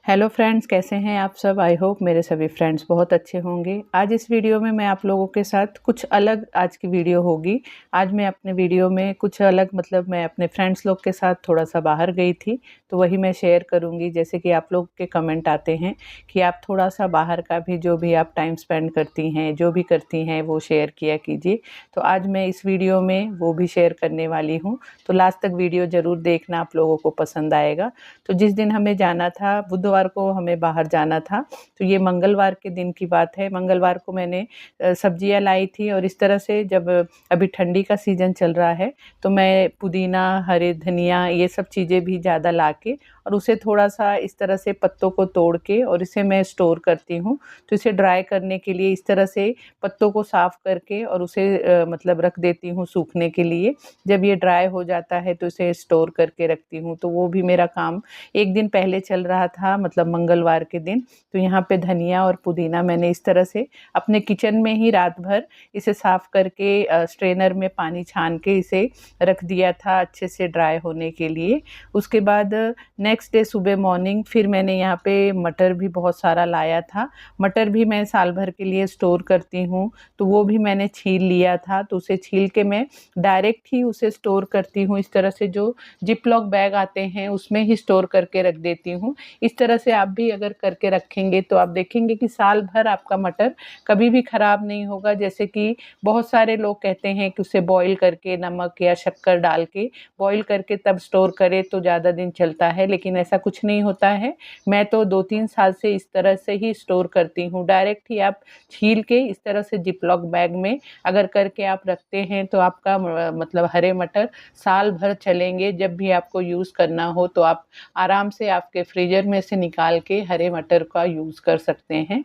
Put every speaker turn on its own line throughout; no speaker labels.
Hello friends, कैसे हैं आप सब। आई होप मेरे सभी फ्रेंड्स बहुत अच्छे होंगे। आज इस वीडियो में मैं आप लोगों के साथ कुछ अलग आज की वीडियो होगी। आज मैं अपने वीडियो में कुछ अलग मैं अपने फ्रेंड्स लोग के साथ थोड़ा सा बाहर गई थी, तो वही मैं शेयर करूंगी। जैसे कि आप लोग के कमेंट आते हैं कि आप थोड़ा सा बाहर का भी जो भी आप टाइम स्पेंड करती हैं, जो भी करती हैं, वो शेयर किया कीजिए। तो आज मैं इस वीडियो में वो भी शेयर करने वाली हूँ, तो लास्ट तक वीडियो ज़रूर देखना, आप लोगों को पसंद आएगा। तो जिस दिन हमें जाना था, बुधवार को हमें बाहर जाना था, तो ये मंगलवार के दिन की बात है। मंगलवार को मैंने सब्जियां लाई थी, और इस तरह से जब अभी ठंडी का सीज़न चल रहा है तो मैं पुदीना, हरे धनिया, ये सब चीज़ें भी ज़्यादा ला के और उसे थोड़ा सा इस तरह से पत्तों को तोड़ के और इसे मैं स्टोर करती हूँ। तो इसे ड्राई करने के लिए इस तरह से पत्तों को साफ़ करके और उसे रख देती हूँ सूखने के लिए। जब ये ड्राई हो जाता है तो इसे स्टोर करके रखती हूँ। तो वो भी मेरा काम एक दिन पहले चल रहा था, मंगलवार के दिन। तो यहाँ पे धनिया और पुदीना मैंने इस तरह से अपने किचन में ही रात भर इसे साफ करके स्ट्रेनर में पानी छान के इसे रख दिया था अच्छे से ड्राई होने के लिए। उसके बाद नेक्स्ट डे सुबह मॉर्निंग फिर मैंने यहाँ पे मटर भी बहुत सारा लाया था। मटर भी मैं साल भर के लिए स्टोर करती हूँ, तो वो भी मैंने छील लिया था। तो उसे छील के मैं डायरेक्ट ही उसे स्टोर करती हूँ। इस तरह से जो जिप लॉक बैग आते हैं उसमें ही स्टोर करके रख देती हूँ। इस तरह से आप भी अगर करके रखेंगे तो आप देखेंगे कि साल भर आपका मटर कभी भी ख़राब नहीं होगा। जैसे कि बहुत सारे लोग कहते हैं कि उसे बॉईल करके नमक या शक्कर डाल के बॉईल करके तब स्टोर करें तो ज़्यादा दिन चलता है, लेकिन ऐसा कुछ नहीं होता है। मैं तो 2-3 साल से इस तरह से ही स्टोर करती हूँ। डायरेक्ट ही आप छील के इस तरह से जिप लॉक बैग में अगर करके आप रखते हैं तो आपका हरे मटर साल भर चलेंगे। जब भी आपको यूज़ करना हो तो आप आराम से आपके फ्रीजर में से निकाल के हरे मटर का यूज़ कर सकते हैं।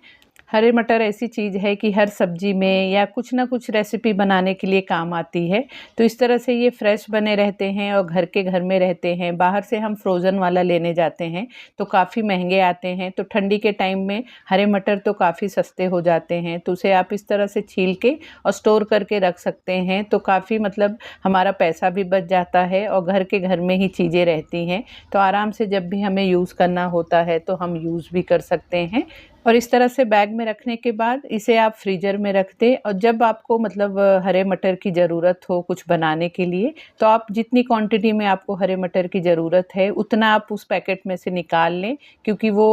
हरे मटर ऐसी चीज़ है कि हर सब्जी में या कुछ ना कुछ रेसिपी बनाने के लिए काम आती है। तो इस तरह से ये फ्रेश बने रहते हैं और घर के घर में रहते हैं। बाहर से हम फ्रोज़न वाला लेने जाते हैं तो काफ़ी महंगे आते हैं। तो ठंडी के टाइम में हरे मटर तो काफ़ी सस्ते हो जाते हैं। तो उसे आप इस तरह से छील के और स्टोर करके रख सकते हैं। तो काफ़ी हमारा पैसा भी बच जाता है और घर के घर में ही चीज़ें रहती हैं। तो आराम से जब भी हमें यूज़ करना होता है तो हम यूज़ भी कर सकते हैं। और इस तरह से बैग में रखने के बाद इसे आप फ्रीज़र में रख दें, और जब आपको हरे मटर की ज़रूरत हो कुछ बनाने के लिए, तो आप जितनी क्वांटिटी में आपको हरे मटर की ज़रूरत है उतना आप उस पैकेट में से निकाल लें। क्योंकि वो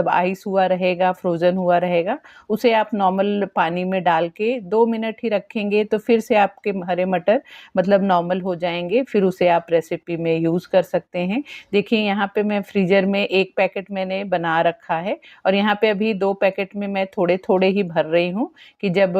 आइस हुआ रहेगा, फ्रोज़न हुआ रहेगा। उसे आप नॉर्मल पानी में डाल के 2 मिनट ही रखेंगे तो फिर से आपके हरे मटर नॉर्मल हो जाएंगे। फिर उसे आप रेसिपी में यूज़ कर सकते हैं। देखिए यहाँ पे मैं फ्रीज़र में 1 पैकेट मैंने बना रखा है, और यहाँ पे अभी 2 पैकेट में मैं थोड़े-थोड़े ही भर रही हूँ कि जब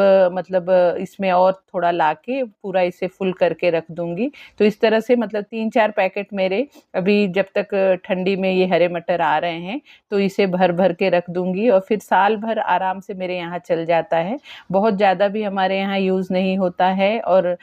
इसमें और थोड़ा लाके पूरा इसे फुल करके रख दूँगी। तो इस तरह से 3-4 पैकेट मेरे अभी जब तक ठंडी में ये हरे मटर आ रहे हैं तो इसे भर-भर के रख दूँगी, और फिर साल भर आराम से मेरे यहाँ चल जाता है। बहुत ज़्यादा भी हमारे यहाँ यूज़ नहीं होता है और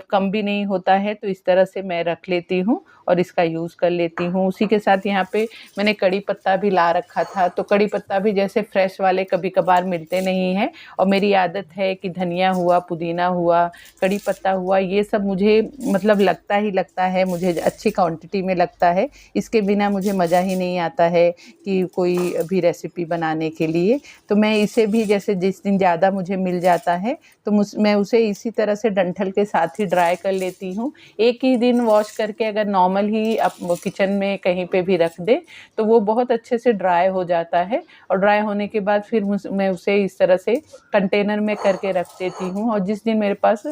कम भी नहीं होता है। तो इस तरह से मैं रख लेती हूँ और इसका यूज़ कर लेती हूँ। उसी के साथ यहाँ पे मैंने कड़ी पत्ता भी ला रखा था। तो कड़ी पत्ता भी जैसे फ्रेश वाले कभी कभार मिलते नहीं हैं, और मेरी आदत है कि धनिया हुआ, पुदीना हुआ, कड़ी पत्ता हुआ, ये सब मुझे लगता ही लगता है, मुझे अच्छी क्वांटिटी में लगता है। इसके बिना मुझे मज़ा ही नहीं आता है कि कोई भी रेसिपी बनाने के लिए। तो मैं इसे भी जैसे जिस दिन ज़्यादा मुझे मिल जाता है तो मैं उसे इसी तरह से डंठल के साथ ही ड्राई कर लेती हूँ। एक ही दिन वॉश करके अगर नॉर्मल ही आप किचन में कहीं पे भी रख दें तो वो बहुत अच्छे से ड्राई हो जाता है। और ड्राई होने के बाद फिर मैं उसे इस तरह से कंटेनर में करके रख देती हूँ। और जिस दिन मेरे पास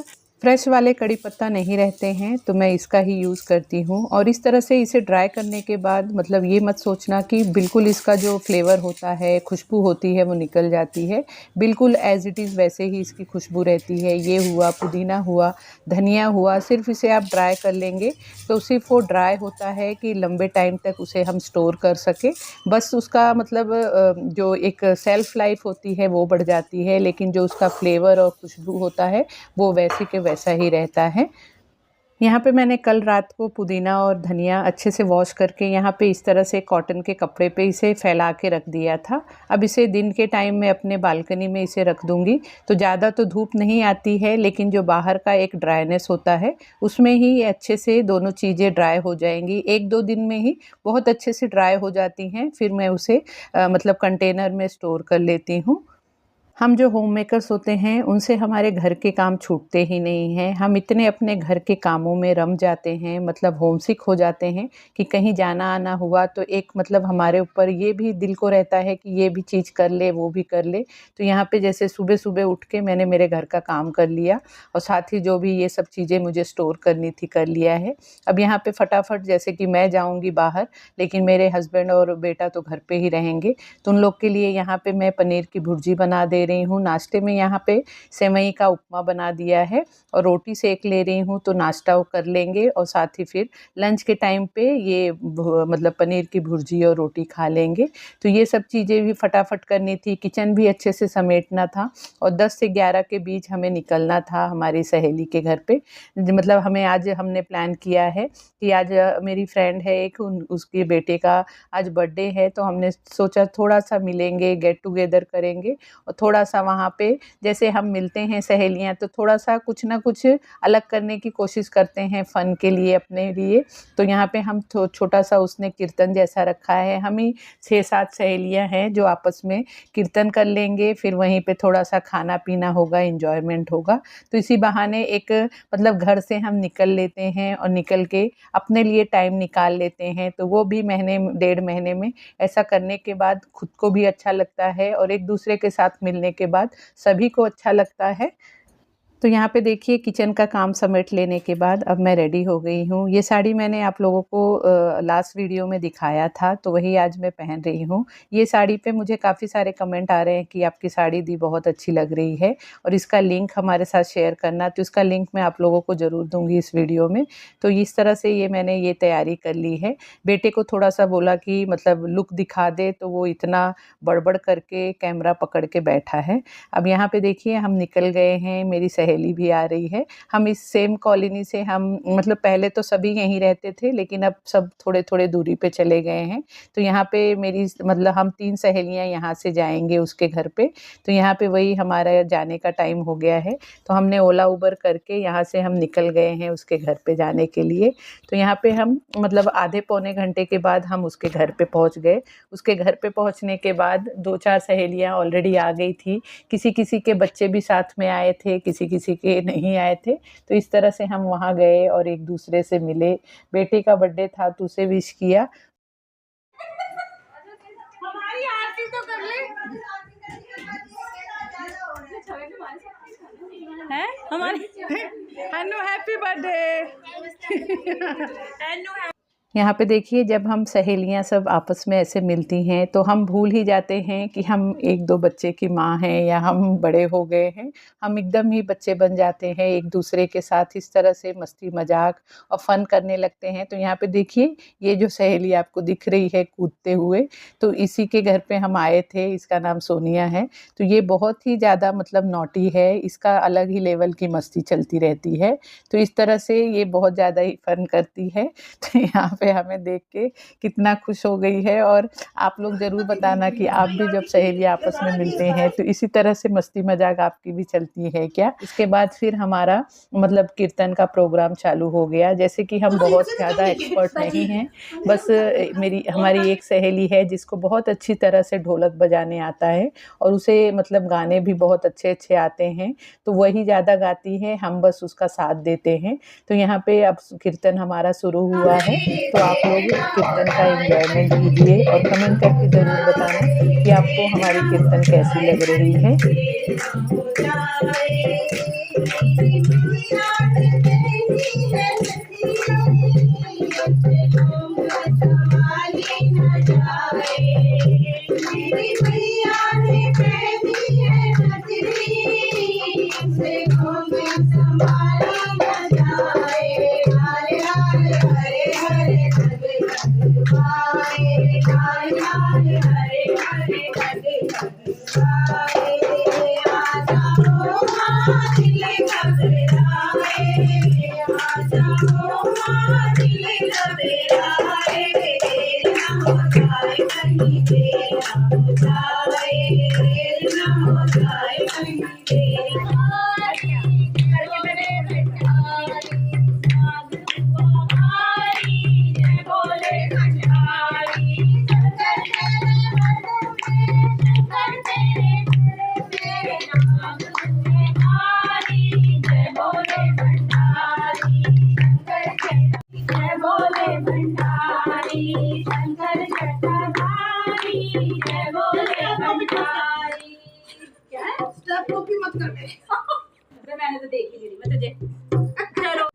फ्रेश वाले कड़ी पत्ता नहीं रहते हैं तो मैं इसका ही यूज़ करती हूँ। और इस तरह से इसे ड्राई करने के बाद ये मत सोचना कि बिल्कुल इसका जो फ्लेवर होता है, खुशबू होती है, वो निकल जाती है। बिल्कुल एज़ इट इज़ वैसे ही इसकी खुशबू रहती है। ये हुआ, पुदीना हुआ, धनिया हुआ, सिर्फ इसे आप ड्राई कर लेंगे तो सिर्फ वो ड्राई होता है कि लंबे टाइम तक उसे हम स्टोर कर सकें। बस उसका जो एक सेल्फ़ लाइफ होती है वो बढ़ जाती है, लेकिन जो उसका फ्लेवर और खुशबू होता है वो वैसे के वैसा ही रहता है। यहाँ पे मैंने कल रात को पुदीना और धनिया अच्छे से वॉश करके यहाँ पे इस तरह से कॉटन के कपड़े पे इसे फैला के रख दिया था। अब इसे दिन के टाइम में अपने बालकनी में इसे रख दूँगी, तो ज़्यादा तो धूप नहीं आती है, लेकिन जो बाहर का एक ड्राइनेस होता है उसमें ही अच्छे से दोनों चीज़ें ड्राई हो जाएंगी। 1-2 दिन में ही बहुत अच्छे से ड्राई हो जाती हैं। फिर मैं उसे मतलब कंटेनर में स्टोर कर लेती हूँ। हम जो होम मेकर्स होते हैं उनसे हमारे घर के काम छूटते ही नहीं हैं। हम इतने अपने घर के कामों में रम जाते हैं, मतलब होमसिक हो जाते हैं कि कहीं जाना आना हुआ तो एक मतलब हमारे ऊपर ये भी दिल को रहता है कि ये भी चीज़ कर ले, वो भी कर ले। तो यहाँ पे जैसे सुबह-सुबह उठ के मैंने मेरे घर का काम कर लिया और साथ ही जो भी ये सब चीज़ें मुझे स्टोर करनी थी कर लिया है। अब यहाँ पे फटाफट जैसे कि मैं जाऊँगी बाहर, लेकिन मेरे हस्बैंड और बेटा तो घर पे ही रहेंगे, तो उन लोग के लिए यहाँ पे मैं पनीर की भुर्जी बना दे रही हूँ। नाश्ते में यहाँ पे सेवई का उपमा बना दिया है और रोटी सेक ले रही हूँ, तो नाश्ता वो कर लेंगे और साथ ही फिर लंच के टाइम पे ये मतलब पनीर की भुर्जी और रोटी खा लेंगे। तो ये सब चीज़ें भी फटाफट करनी थी, किचन भी अच्छे से समेटना था और 10 से 11 के बीच हमें निकलना था हमारी सहेली के घर पे। मतलब हमें आज हमने प्लान किया है कि आज मेरी फ्रेंड है एक, उसके बेटे का आज बर्थडे है, तो हमने सोचा थोड़ा-सा मिलेंगे, गेट टुगेदर करेंगे और थोड़ा-सा वहाँ पे जैसे हम मिलते हैं सहेलियाँ तो थोड़ा-सा कुछ ना कुछ अलग करने की कोशिश करते हैं फ़न के लिए अपने लिए। तो यहाँ पे हम छोटा-सा उसने कीर्तन जैसा रखा है। हम ही 6-7 सहेलियाँ हैं जो आपस में कीर्तन कर लेंगे, फिर वहीं पे थोड़ा-सा खाना-पीना होगा, एन्जॉयमेंट होगा। तो इसी बहाने एक मतलब घर से हम निकल लेते हैं और निकल के अपने लिए टाइम निकाल लेते हैं। तो वो भी महीने 1.5 महीने में ऐसा करने के बाद खुद को भी अच्छा लगता है और एक दूसरे के साथ मिलने के बाद सभी को अच्छा लगता है। तो यहाँ पे देखिए किचन का काम समेट लेने के बाद अब मैं रेडी हो गई हूँ। ये साड़ी मैंने आप लोगों को लास्ट वीडियो में दिखाया था, तो वही आज मैं पहन रही हूँ। ये साड़ी पे मुझे काफ़ी सारे कमेंट आ रहे हैं कि आपकी साड़ी दी बहुत अच्छी लग रही है और इसका लिंक हमारे साथ शेयर करना, तो इसका लिंक मैं आप लोगों को ज़रूर दूँगी इस वीडियो में। तो इस तरह से ये मैंने ये तैयारी कर ली है। बेटे को थोड़ा-सा बोला कि मतलब लुक दिखा दे, तो वो इतना बड़बड़ करके कैमरा पकड़ के बैठा है। अब यहाँ पे देखिए हम निकल गए हैं, मेरी सहेली भी आ रही है। हम इस सेम कॉलोनी से हम मतलब पहले तो सभी यहीं रहते थे, लेकिन अब सब थोड़े-थोड़े दूरी पे चले गए हैं। तो यहाँ पे मेरी मतलब हम 3 सहेलियाँ यहाँ से जाएँगे उसके घर पे। तो यहाँ पे वही हमारा जाने का टाइम हो गया है। तो हमने ओला उबर करके यहाँ से हम निकल गए हैं उसके घर पे जाने के लिए। तो यहाँ पे हम मतलब आधे पौने घंटे के बाद हम उसके घर पे पहुँच गए। उसके घर पे पहुँचने के बाद 2-4 सहेलियाँ ऑलरेडी आ गई थी। किसी-किसी के बच्चे भी साथ में आए थे, किसी-किसी के नहीं आए थे। तो इस तरह से हम वहाँ गए और एक-दूसरे से मिले। बेटे का बर्थडे था तो उसे विश किया।
हमारी आरती तो कर ले। हैं हमारी
अनु हैप्पी बर्थडे।
एनु
यहाँ पे देखिए जब हम सहेलियाँ सब आपस में ऐसे मिलती हैं तो हम भूल ही जाते हैं कि हम 1-2 बच्चे की माँ हैं या हम बड़े हो गए हैं। हम एकदम ही बच्चे बन जाते हैं, एक दूसरे के साथ इस तरह से मस्ती मजाक और फ़न करने लगते हैं। तो यहाँ पे देखिए ये जो सहेली आपको दिख रही है कूदते हुए, तो इसी के घर पे हम आए थे। इसका नाम सोनिया है। तो ये बहुत ही ज़्यादा मतलब नॉटी है, इसका अलग ही लेवल की मस्ती चलती रहती है। तो इस तरह से ये बहुत ज़्यादा ही फ़न करती है। तो यहाँ पे हमें देख के कितना खुश हो गई है। और आप लोग ज़रूर बताना कि आप भी जब सहेलियाँ आपस में मिलते हैं तो इसी तरह से मस्ती मजाक आपकी भी चलती है क्या? इसके बाद फिर हमारा मतलब कीर्तन का प्रोग्राम चालू हो गया। जैसे कि हम बहुत ज़्यादा एक्सपर्ट नहीं हैं, बस हमारी एक सहेली है जिसको बहुत अच्छी तरह से ढोलक बजाने आता है और उसे मतलब गाने भी बहुत अच्छे-अच्छे आते हैं, तो वही ज़्यादा गाती है, हम बस उसका साथ देते हैं। तो यहाँ पे अब कीर्तन हमारा शुरू हुआ है, तो आप लोग कीर्तन का एंजॉयमेंट कीजिए और कमेंट करके ज़रूर बताना कि आपको हमारी कीर्तन कैसी लग रही है।
मैंने तो देखी नहीं, मैं तुझे चलो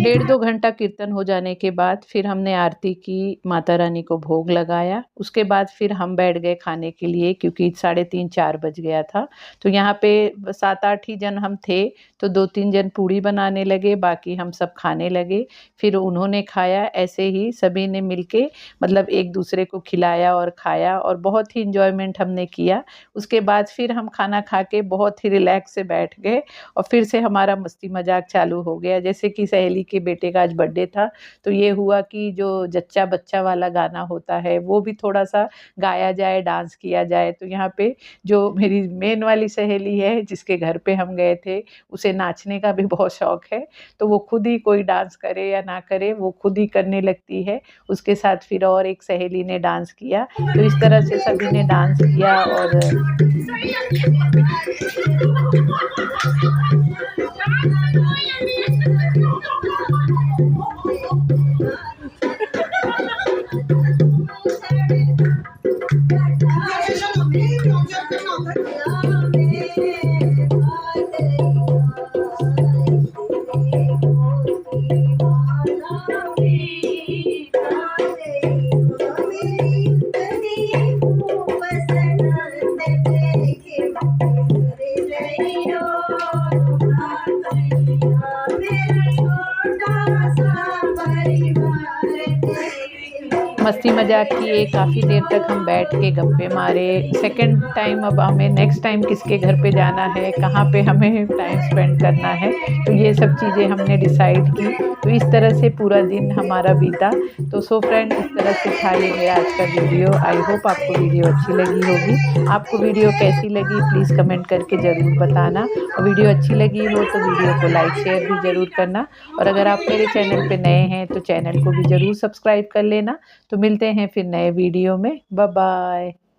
डेढ़ 2 घंटा कीर्तन हो जाने के बाद फिर हमने आरती की, माता रानी को भोग लगाया। उसके बाद फिर हम बैठ गए खाने के लिए क्योंकि 3:30-4 बज गया था। तो यहाँ पे 7-8 ही जन हम थे, तो 2-3 जन पूड़ी बनाने लगे, बाकी हम सब खाने लगे। फिर उन्होंने खाया, ऐसे ही सभी ने मिलके मतलब एक दूसरे को खिलाया और खाया और बहुत ही एन्जॉयमेंट हमने किया। उसके बाद फिर हम खाना खा के बहुत ही रिलैक्स से बैठ गए और फिर से हमारा मस्ती मजाक चालू हो गया। जैसे कि सहेली के बेटे का आज बर्थडे था, तो ये हुआ कि जो जच्चा बच्चा वाला गाना होता है वो भी थोड़ा सा गाया जाए, डांस किया जाए। तो यहाँ पे जो मेरी मेन वाली सहेली है जिसके घर पे हम गए थे, उसे नाचने का भी बहुत शौक है, तो वो खुद ही कोई डांस करे या ना करे वो खुद ही करने लगती है। उसके साथ फिर और एक सहेली ने डांस किया, तो इस तरह से सभी ने डांस किया और मस्ती मजाक किए, काफ़ी देर तक हम बैठ के गप्पे मारे। सेकंड टाइम अब हमें नेक्स्ट टाइम किसके घर पे जाना है, कहाँ पे हमें टाइम स्पेंड करना है, तो ये सब चीज़ें हमने डिसाइड की। तो इस तरह से पूरा दिन हमारा बीता। तो सो फ्रेंड, इस तरह से था ये मेरा आज का वीडियो। आई होप आपको वीडियो अच्छी लगी होगी। आपको वीडियो कैसी लगी प्लीज़ कमेंट करके ज़रूर बताना, और वीडियो अच्छी लगी हो तो वीडियो को लाइक शेयर भी ज़रूर करना। और अगर आप मेरे चैनल पे नए हैं तो चैनल को भी ज़रूर सब्सक्राइब कर लेना। तो मिलते हैं फिर नए वीडियो में। Bye bye.